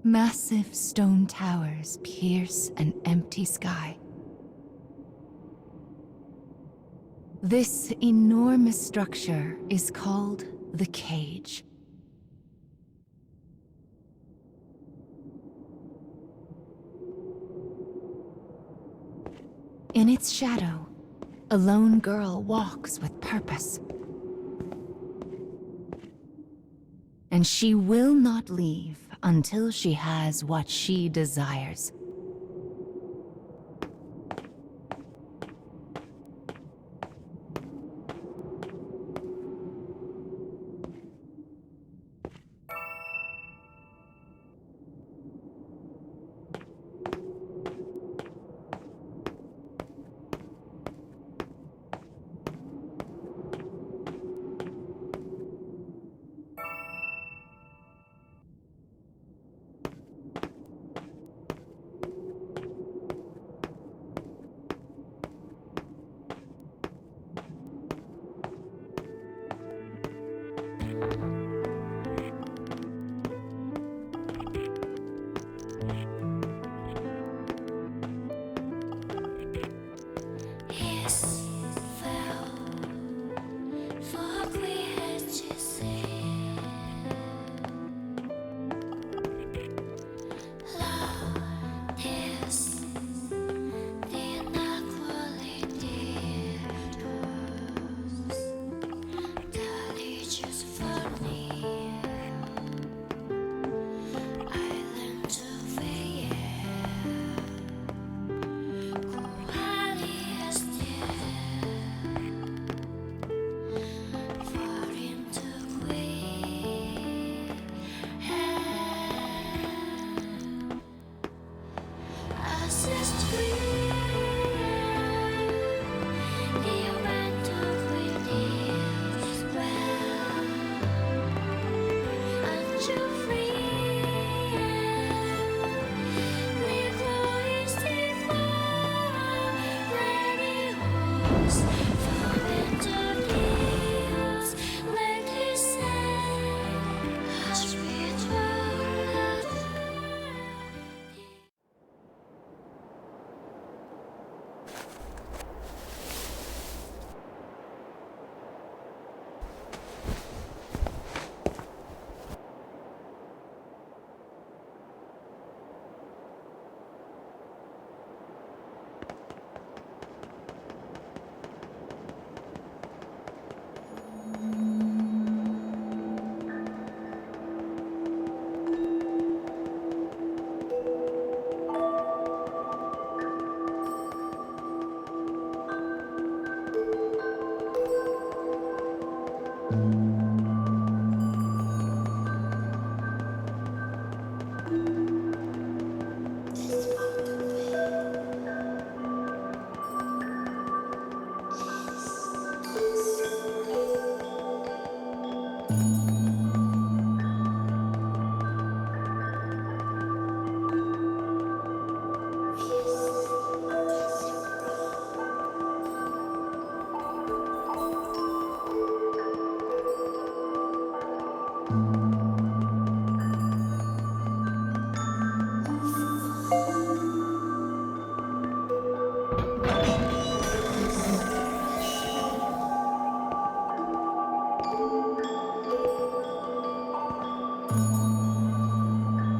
Massive stone towers pierce an empty sky. This enormous structure is called the cage. In its shadow, a lone girl walks with purpose. And she will not leave until she has what she desires.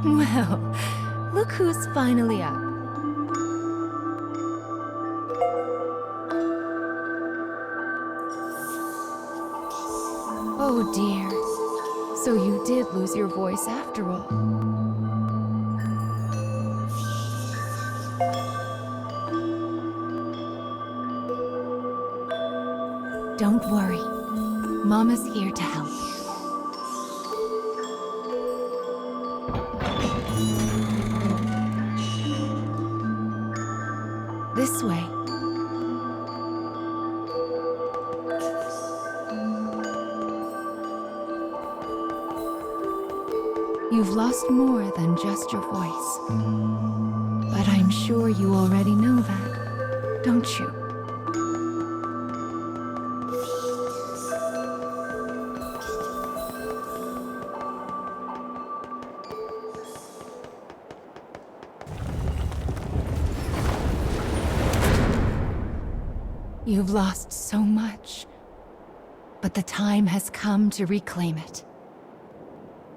Well, look who's finally up. Oh dear. So you did lose your voice after all. Don't worry. Mama's here to help. This way. You've lost more than just your voice. But I'm sure you already know that, don't you? You've lost so much, but the time has come to reclaim it.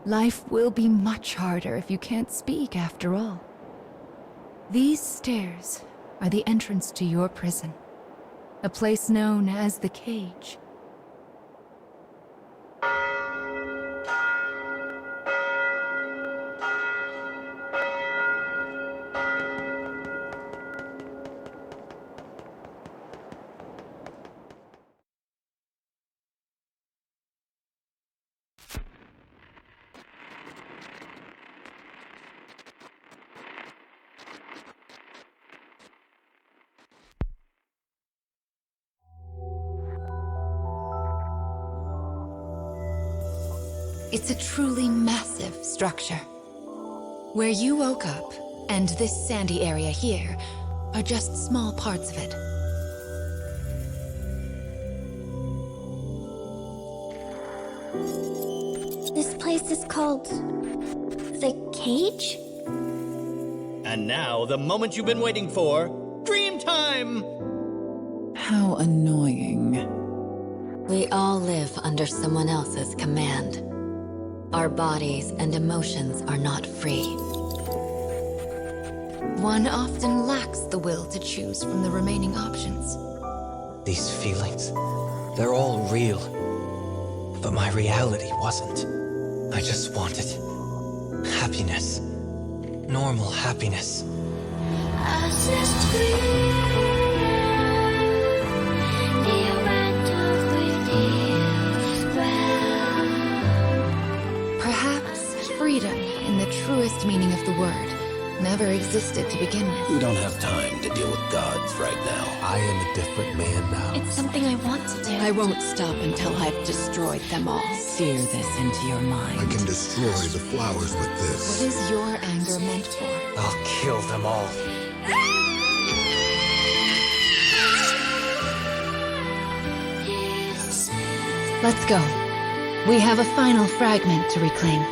Life will be much harder if you can't speak after all. These stairs are the entrance to your prison, a place known as the Cage. It's a truly massive structure. Where you woke up, and this sandy area here, are just small parts of it. This place is called... the Cage? And now, the moment you've been waiting for, dream time! How annoying. We all live under someone else's command. Our bodies and emotions are not free. One often lacks the will to choose from the remaining options. These feelings, they're all real. But my reality wasn't. I just wanted happiness. Normal happiness. Perhaps freedom, in the truest meaning of the word, never existed to begin with. We don't have time to deal with gods right now. I am a different man now. It's something I want to do. I won't stop until I've destroyed them all. Sear this into your mind. I can destroy the flowers with What this. is your anger meant for? I'll kill them all. Let's go. We have a final fragment to reclaim.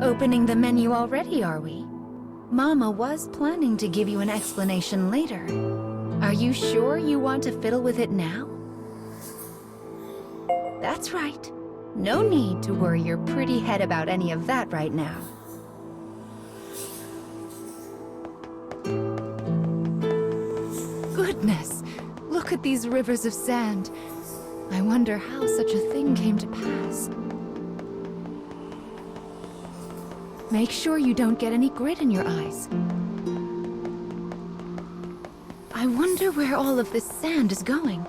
Opening the menu already, are we? Mama was planning to give you an explanation later. Are you sure you want to fiddle with it now? That's right. No need to worry your pretty head about any of that right now. Goodness! Look at these rivers of sand. I wonder how such a thing came to pass. Make sure you don't get any grit in your eyes. I wonder where all of this sand is going.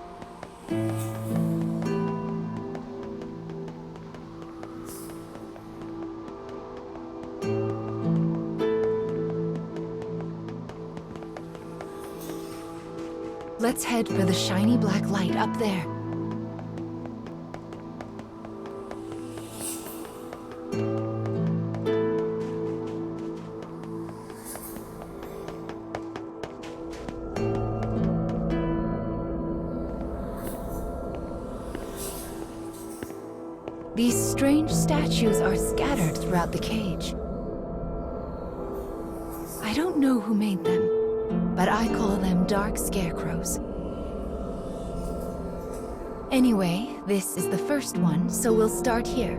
Let's head for the shiny black light up there. These strange statues are scattered throughout the cage. I don't know who made them, but I call them dark scarecrows. Anyway, this is the first one, so we'll start here.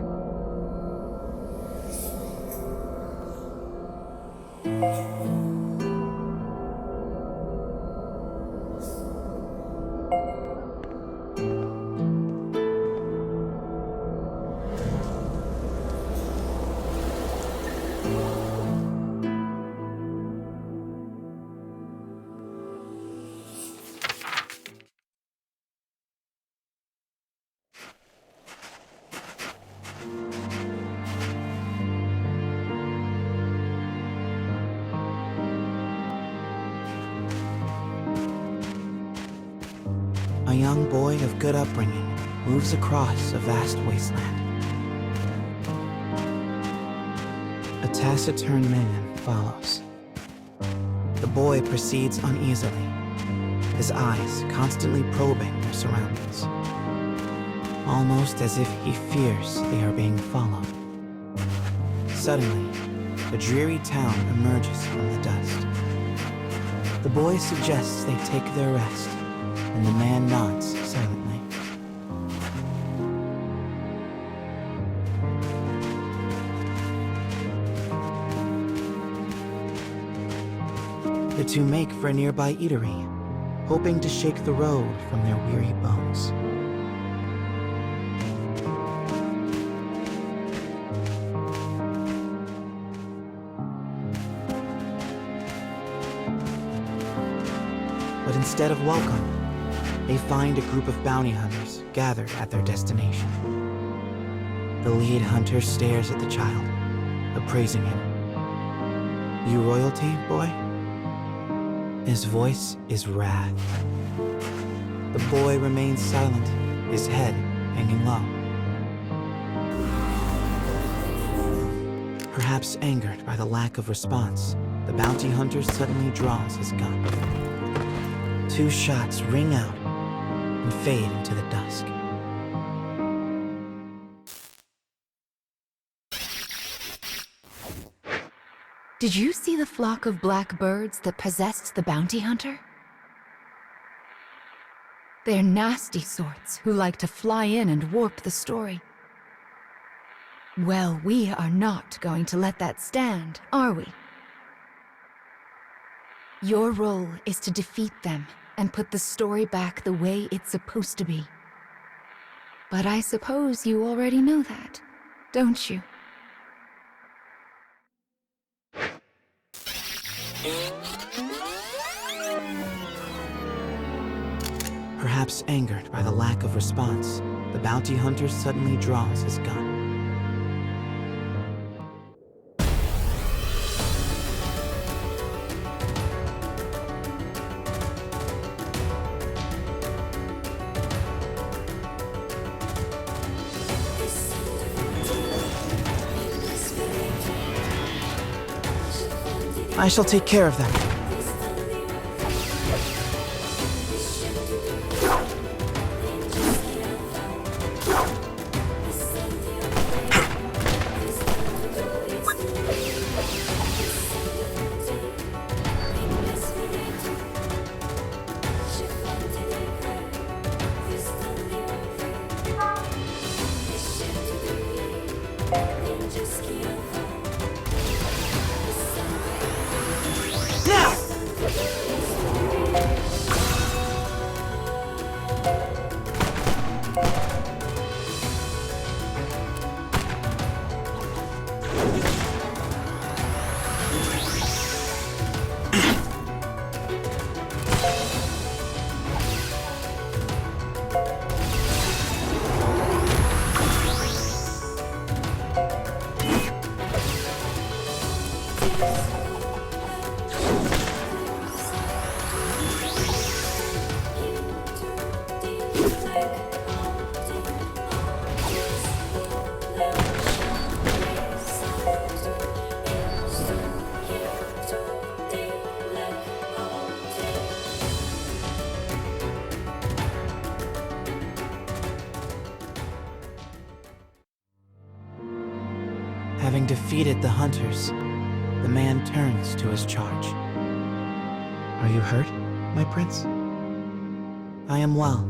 a young boy of good upbringing moves across a vast wasteland. A taciturn man follows. The boy proceeds uneasily, his eyes constantly probing their surroundings, almost as if he fears they are being followed. Suddenly, a dreary town emerges from the dust. The boy suggests they take their rest, and the man nods silently. The two make for a nearby eatery, hoping to shake the road from their weary bones. But instead of welcome, they find a group of bounty hunters gathered at their destination. The lead hunter stares at the child, appraising him. "You royalty, boy?" His voice is wrath. The boy remains silent, his head hanging low. Perhaps angered by the lack of response, the bounty hunter suddenly draws his gun. 2 shots ring out and fade into the dusk. Did you see the flock of black birds that possessed the bounty hunter? They're nasty sorts who like to fly in and warp the story. Well, we are not going to let that stand, are we? Your role is to defeat them and put the story back the way it's supposed to be. But I suppose you already know that, don't you? Perhaps angered by the lack of response, the bounty hunter suddenly draws his gun. I shall take care of them. Having defeated the hunters, the man turns to his charge. "Are you hurt, my prince?" "I am well,"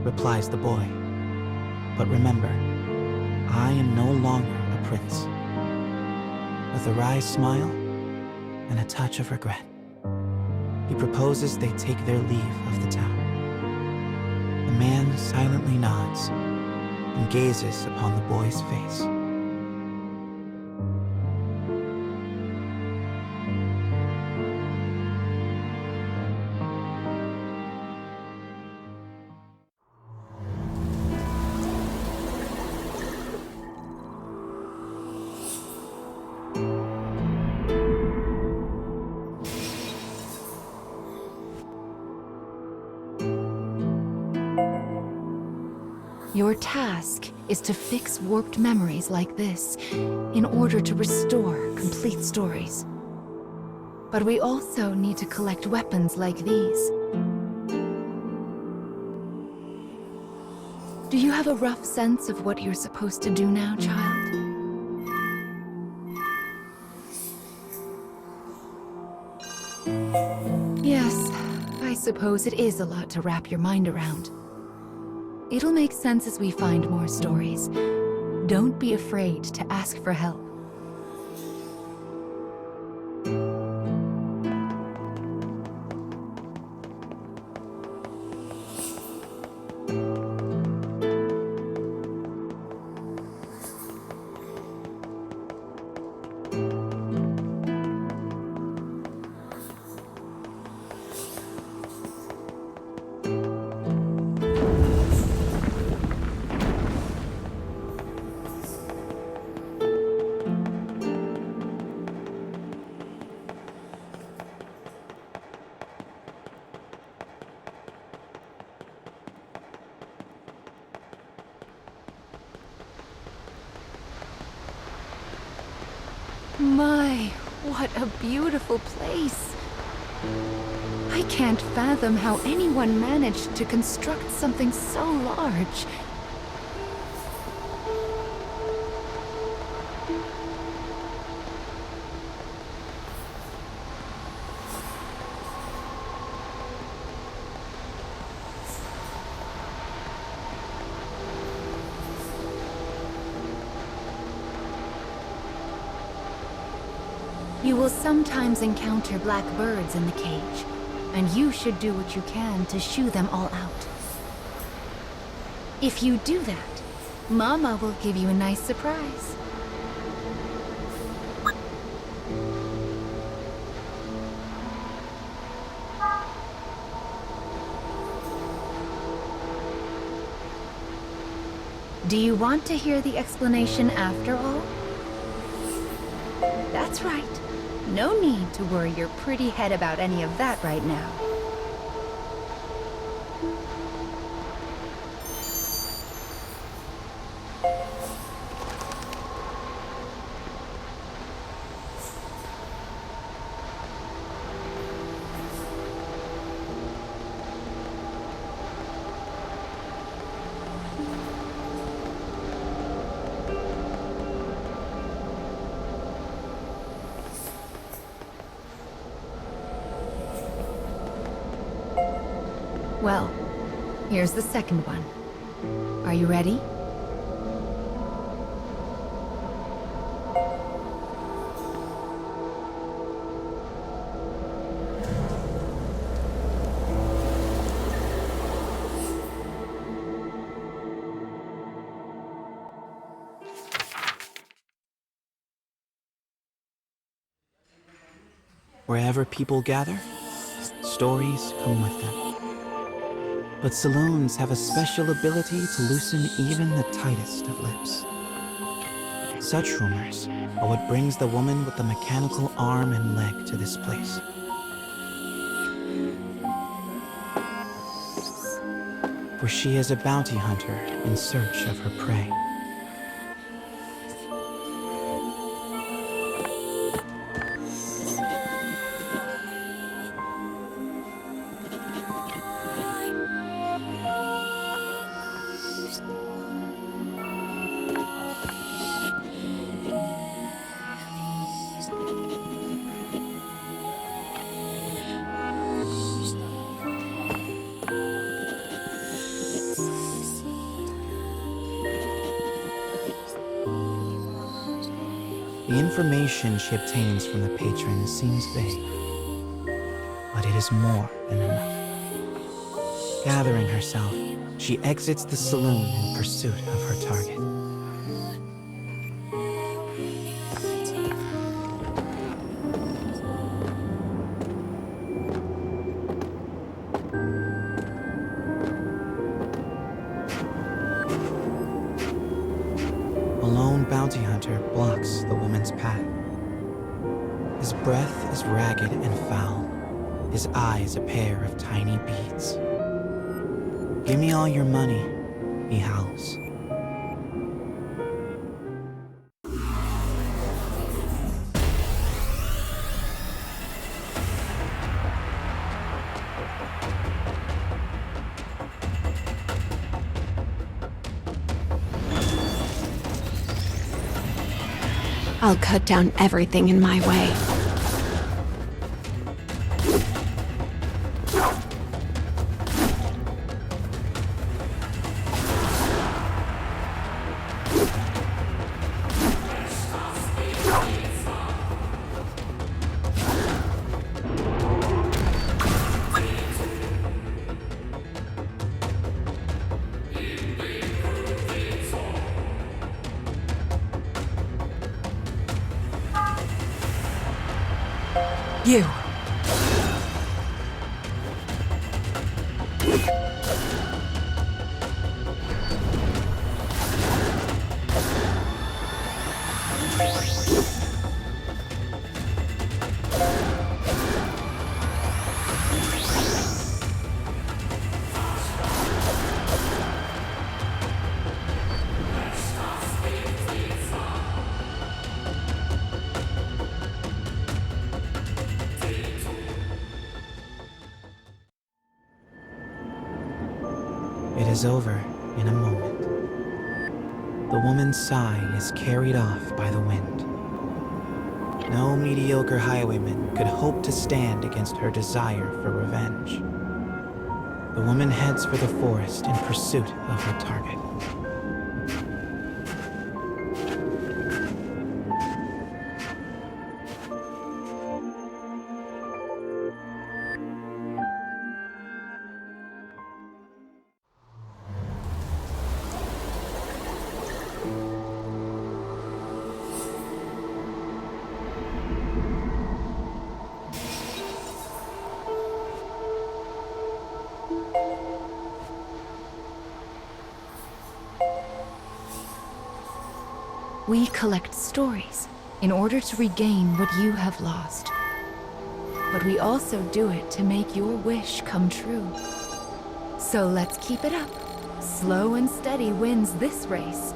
replies the boy. "But remember, I am no longer a prince." With a wry smile and a touch of regret, he proposes they take their leave of the town. The man silently nods and gazes upon the boy's face. Your task is to fix warped memories like this in order to restore complete stories. But we also need to collect weapons like these. Do you have a rough sense of what you're supposed to do now, child? Yes, I suppose it is a lot to wrap your mind around. It'll make sense as we find more stories. Don't be afraid to ask for help. My, what a beautiful place. I can't fathom how anyone managed to construct something so large. You will sometimes encounter black birds in the cage, and you should do what you can to shoo them all out. If you do that, Mama will give you a nice surprise. Do you want to hear the explanation after all? That's right. No need to worry your pretty head about any of that right now. Well, here's the second one. Are you ready? Wherever people gather, stories come with them. But saloons have a special ability to loosen even the tightest of lips. Such rumors are what brings the woman with the mechanical arm and leg to this place. For she is a bounty hunter in search of her prey. The information she obtains from the patrons seems vague, but it is more than enough. Gathering herself, she exits the saloon in pursuit of her target. Bounty hunter blocks the woman's path. His breath is ragged and foul, his eyes a pair of tiny beads. Give me all your money, he howls. I'll cut down everything in my way. You. It is over in a moment. The woman's sigh is carried off by the wind. No mediocre highwayman could hope to stand against her desire for revenge. The woman heads for the forest in pursuit of her target. We collect stories in order to regain what you have lost. But we also do it to make your wish come true. So let's keep it up. Slow and steady wins this race.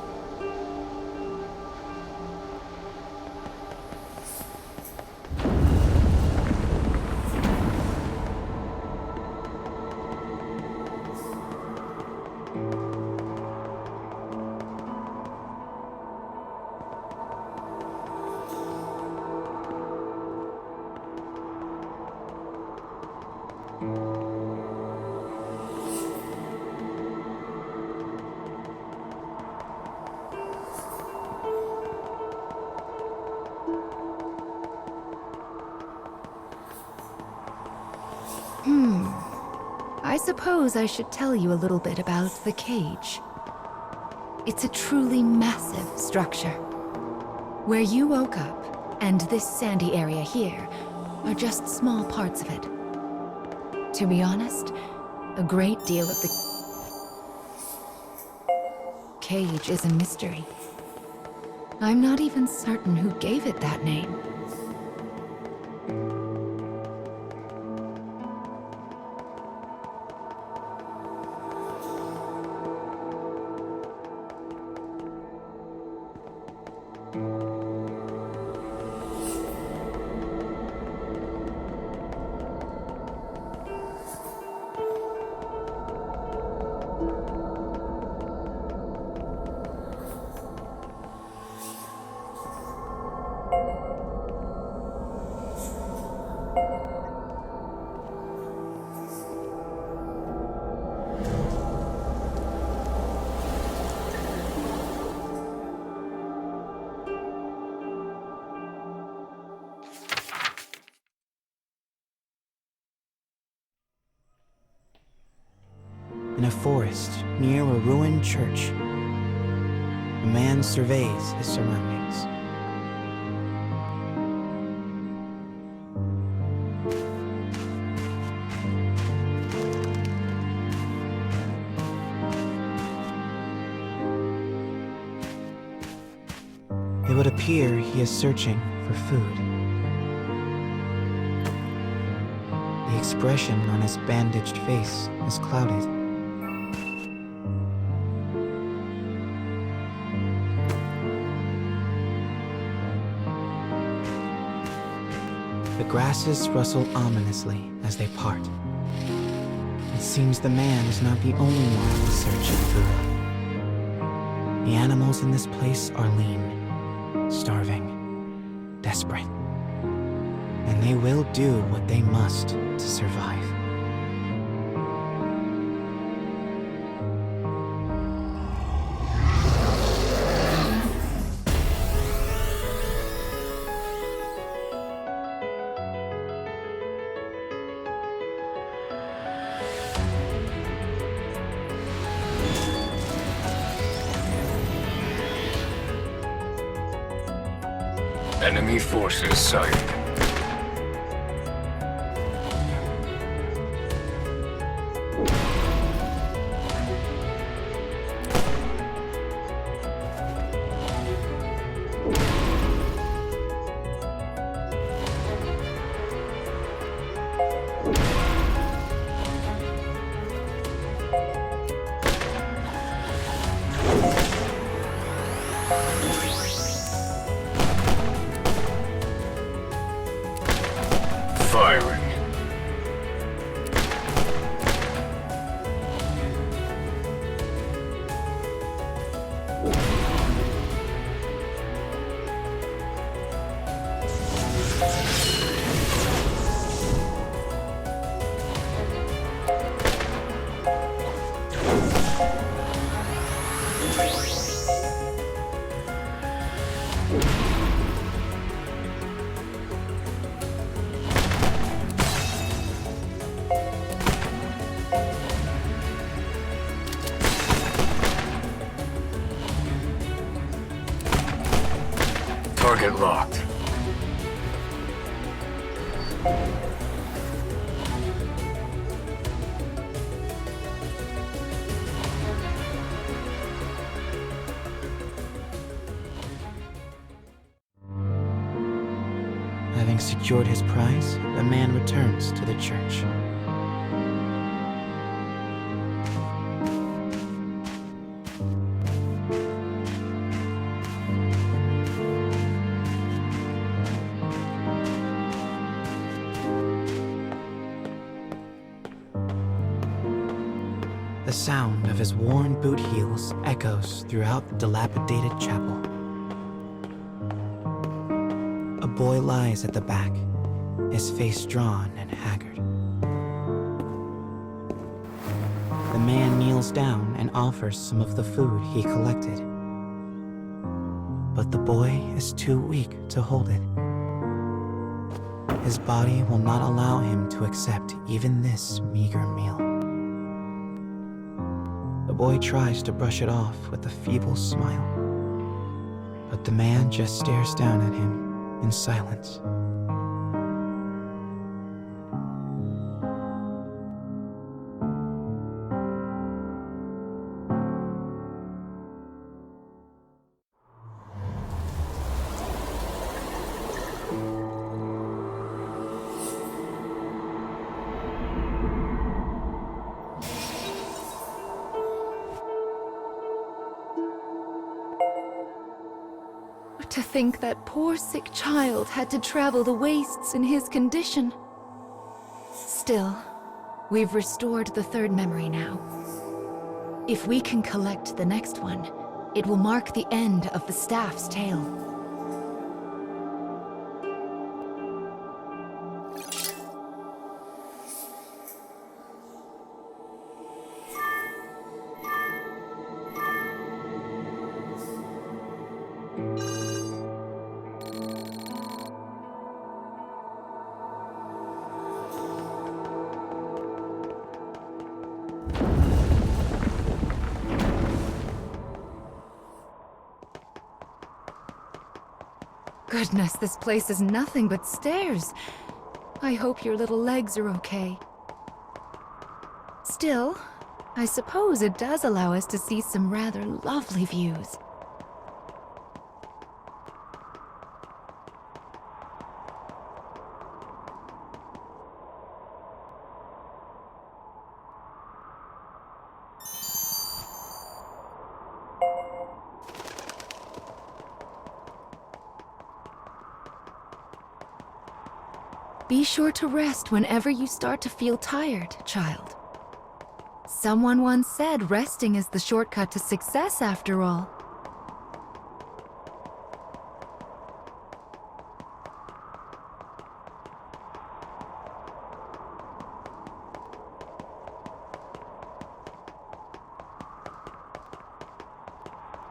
I suppose I should tell you a little bit about the cage. It's a truly massive structure. Where you woke up, and this sandy area here, are just small parts of it. To be honest, a great deal of the cage is a mystery. I'm not even certain who gave it that name. In a forest near a ruined church, a man surveys his surroundings. It would appear he is searching for food. The expression on his bandaged face is clouded. The grasses rustle ominously as they part. It seems the man is not the only one searching food. The animals in this place are lean, starving, desperate. And they will do what they must to survive. Enemy forces sighted. Firing. Target locked. Having secured his prize, the man returns to the church. The sound of his worn boot heels echoes throughout the dilapidated chapel. A boy lies at the back, his face drawn and haggard. The man kneels down and offers some of the food he collected. But the boy is too weak to hold it. His body will not allow him to accept even this meager meal. The boy tries to brush it off with a feeble smile, but the man just stares down at him in silence. To think that poor sick child had to travel the wastes in his condition. Still, we've restored the third memory now. If we can collect the next one, it will mark the end of the staff's tale. Goodness, this place is nothing but stairs. I hope your little legs are okay. Still, I suppose it does allow us to see some rather lovely views. Be sure to rest whenever you start to feel tired, child. Someone once said resting is the shortcut to success after all.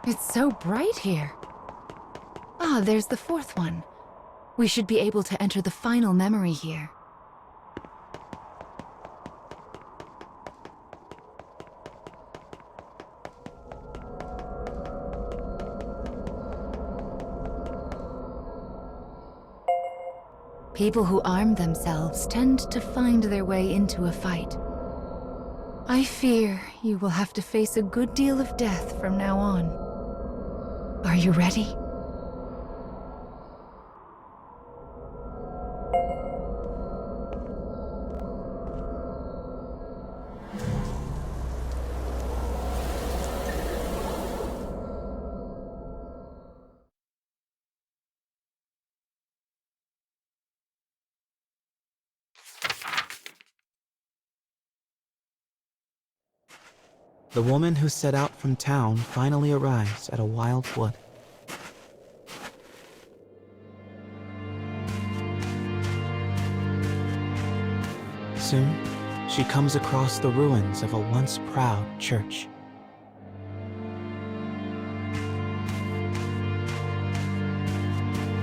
It's so bright here. Ah, there's the fourth one. We should be able to enter the final memory here. People who arm themselves tend to find their way into a fight. I fear you will have to face a good deal of death from now on. Are you ready? The woman who set out from town finally arrives at a wild wood. Soon, she comes across the ruins of a once proud church.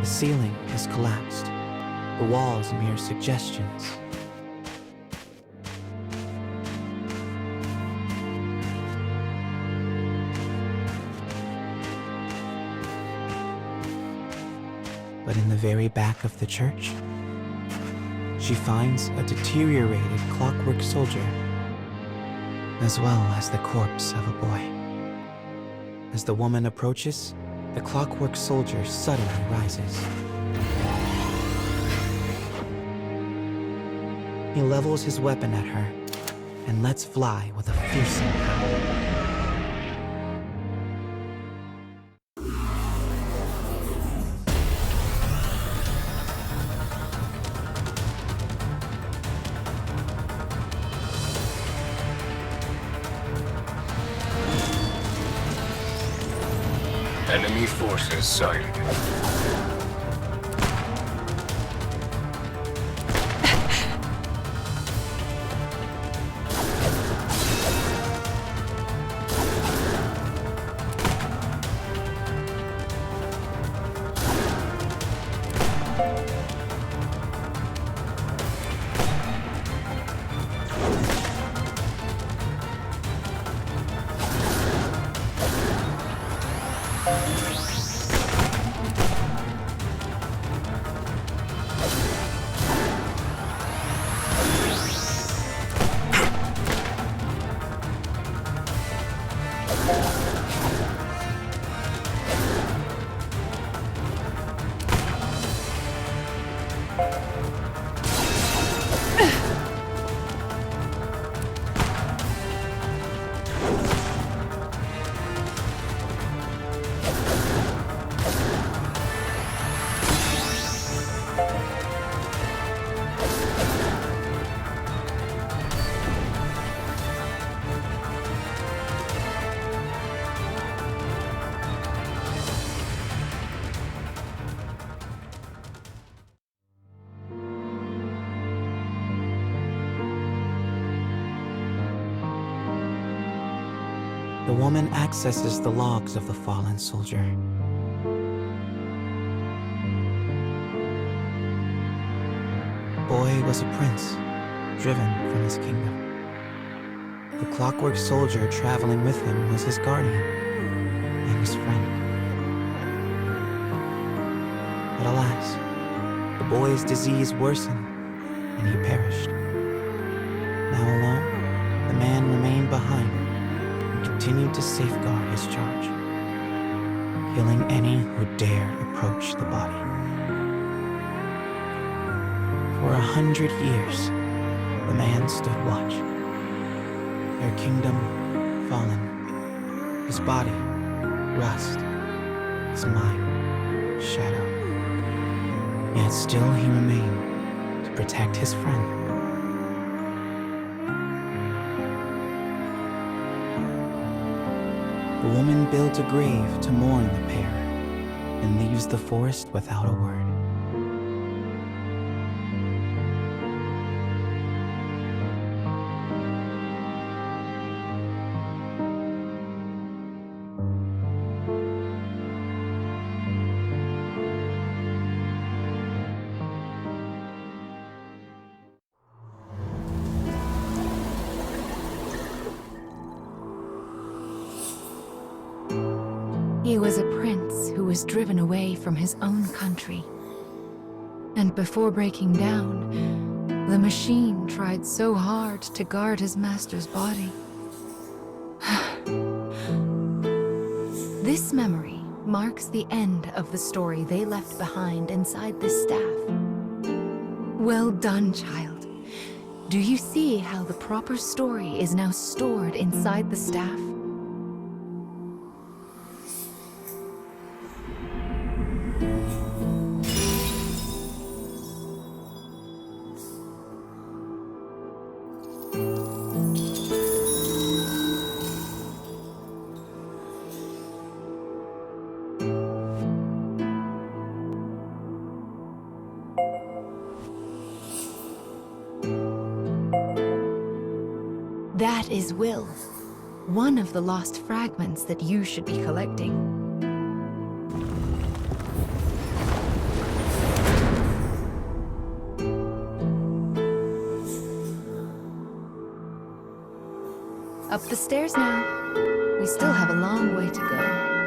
The ceiling is collapsed, the walls mere suggestions. But in the very back of the church, she finds a deteriorated clockwork soldier, as well as the corpse of a boy. As the woman approaches, the clockwork soldier suddenly rises. He levels his weapon at her and lets fly with a fearsome howl. Enemy forces sighted. The woman accesses the logs of the fallen soldier. The boy was a prince, driven from his kingdom. The clockwork soldier traveling with him was his guardian and his friend. But alas, the boy's disease worsened and he perished. Now alone, the man remained behind and continued to safeguard his charge, killing any who dare approach the body. For 100 years, the man stood watch. Their kingdom fallen, his body rust, his mind shadow. Yet still he remained to protect his friend. The woman builds a grave to mourn the pair and leaves the forest without a word. He was a prince who was driven away from his own country. And before breaking down, the machine tried so hard to guard his master's body. This memory marks the end of the story they left behind inside this staff. Well done, child. Do you see how the proper story is now stored inside the staff? That is Will, one of the lost fragments that you should be collecting. Up the stairs now. We still have a long way to go.